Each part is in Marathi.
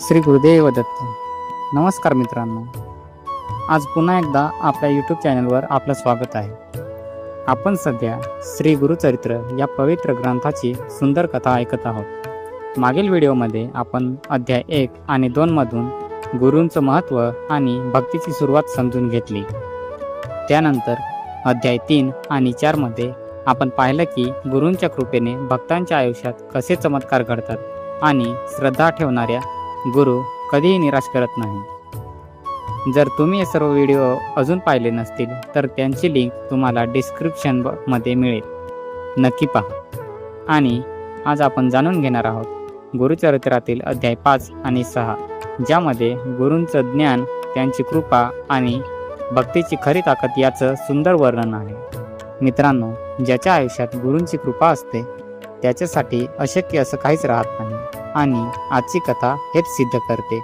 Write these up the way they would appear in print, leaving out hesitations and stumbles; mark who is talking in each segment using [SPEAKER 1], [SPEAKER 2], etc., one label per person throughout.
[SPEAKER 1] श्री गुरुदेव दत्त. नमस्कार मित्रांनो, आज पुन्हा एकदा आपल्या यूट्यूब चॅनलवर आपलं स्वागत आहे. आपण सध्या श्री गुरुचरित्र या पवित्र ग्रंथाची सुंदर कथा ऐकत आहोत. मागील व्हिडिओमध्ये आपण अध्याय 1 आणि 2 मधून गुरूंचं महत्त्व आणि भक्तीची सुरुवात समजून घेतली. त्यानंतर अध्याय 3 आणि 4 मध्ये आपण पाहिलं की गुरूंच्या कृपेने भक्तांच्या आयुष्यात कसे चमत्कार घडतात आणि श्रद्धा ठेवणाऱ्या गुरु कधीही निराश करत नाही. जर तुम्ही हे सर्व व्हिडिओ अजून पाहिले नसतील तर त्यांची लिंक तुम्हाला डिस्क्रिप्शन मध्ये मिळेल, नक्की पहा. आणि आज आपण जाणून घेणार आहोत गुरुचरित्रातील अध्याय 5 आणि 6, ज्यामध्ये गुरूंचं ज्ञान, त्यांची कृपा आणि भक्तीची खरी ताकद याचं सुंदर वर्णन आहे. मित्रांनो, ज्याच्या आयुष्यात गुरूंची कृपा असते त्याच्यासाठी अशक्य असं काहीच राहत नाही आणि आजची कथा हेच सिद्ध करते.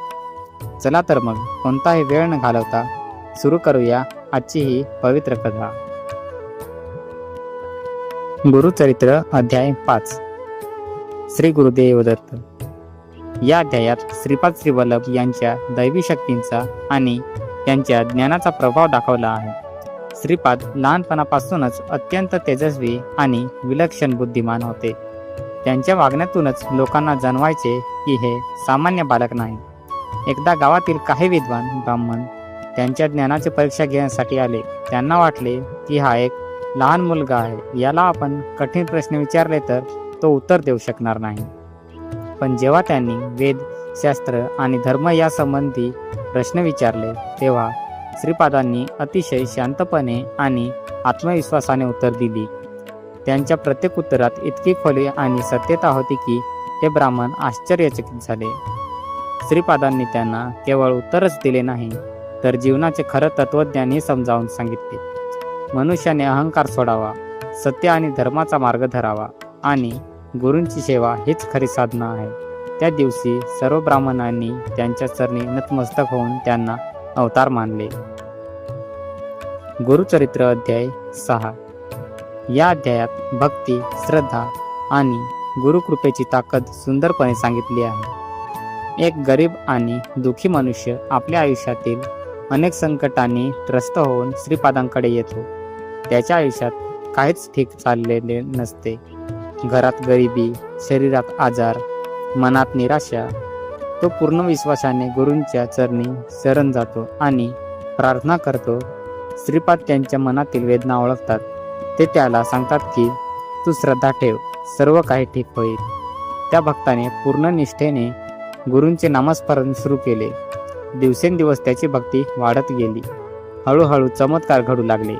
[SPEAKER 1] चला तर मग कोणताही वेळ न घालवता सुरू करूया आजची ही पवित्र कथा. गुरुचरित्र अध्याय 5. श्री गुरुदेव दत्त. या अध्यायात श्रीपाद श्रीवल्लभ यांच्या दैवी शक्तींचा आणि त्यांच्या ज्ञानाचा प्रभाव दाखवला आहे. श्रीपाद लहानपणापासूनच अत्यंत तेजस्वी आणि विलक्षण बुद्धिमान होते. त्यांच्या वागण्यातूनच लोकांना जाणवायचे की हे सामान्य बालक नाही. एकदा गावातील काही विद्वान ब्राह्मण त्यांच्या ज्ञानाची परीक्षा घेण्यासाठी आले. त्यांना वाटले की हा एक लहान मुलगा आहे, याला आपण कठीण प्रश्न विचारले तर तो उत्तर देऊ शकणार नाही. पण जेव्हा त्यांनी वेद, शास्त्र आणि धर्म यासंबंधी प्रश्न विचारले तेव्हा श्रीपादांनी अतिशय शांतपणे आणि आत्मविश्वासाने उत्तर दिली. त्यांच्या प्रत्येक उत्तरात इतकी खोली आणि सत्यता होती की ते ब्राह्मण आश्चर्यचकित झाले. श्रीपादांनी त्यांना केवळ उत्तरच दिले नाही तर जीवनाचे खरं तत्वज्ञानही समजावून सांगितले. मनुष्याने अहंकार सोडावा, सत्य आणि धर्माचा मार्ग धरावा आणि गुरूंची सेवा हीच खरी साधना आहे. त्या दिवशी सर्व ब्राह्मणांनी त्यांच्या चरणी नतमस्तक होऊन त्यांना अवतार मानले. गुरुचरित्र अध्याय 6. या अध्यायात भक्ती, श्रद्धा आणि गुरुकृपेची ताकद सुंदरपणे सांगितली आहे. एक गरीब आणि दुःखी मनुष्य आपल्या आयुष्यातील अनेक संकटांनी त्रस्त होऊन श्रीपादांकडे येतो. त्याच्या आयुष्यात काहीच ठीक चाललेले नसते. घरात गरिबी, शरीरात आजार, मनात निराशा. तो पूर्ण विश्वासाने गुरूंच्या चरणी शरण जातो आणि प्रार्थना करतो. श्रीपाद त्यांच्या मनातील वेदना ओळखतात. ते त्याला सांगतात की तू श्रद्धा ठेव, सर्व काही ठीक होईल. त्या भक्ताने पूर्ण निष्ठेने गुरूंचे नामस्मरण सुरू केले. दिवसेंदिवस त्याची भक्ती वाढत गेली. हळूहळू चमत्कार घडू लागले.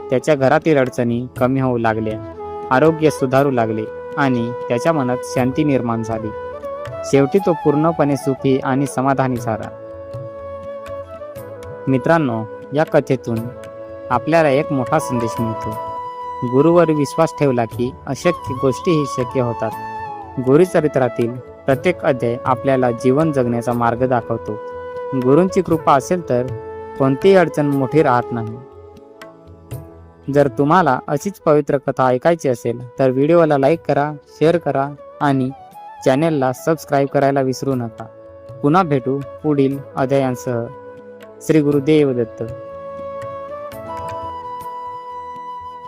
[SPEAKER 1] त्याच्या घरातील अडचणी कमी होऊ लागल्या, आरोग्य सुधारू लागले आणि त्याच्या मनात शांती निर्माण झाली. शेवटी तो पूर्णपणे सुखी आणि समाधानी झाला. मित्रांनो, या कथेतून आपल्याला एक मोठा संदेश मिळतो. गुरुवर विश्वास ठेवला की अशक्य गोष्टीही शक्य होतात. गुरुचरित्रातील प्रत्येक अध्याय आपल्याला जीवन जगण्याचा मार्ग दाखवतो. गुरूंची कृपा असेल तर कोणतीही अडचण मोठी राहत नाही. जर तुम्हाला अशीच पवित्र कथा ऐकायची असेल तर व्हिडिओला लाईक करा, शेअर करा आणि चॅनेलला सबस्क्राईब करायला विसरू नका. पुन्हा भेटू पुढील अध्यायांसह. श्री गुरुदेव दत्त.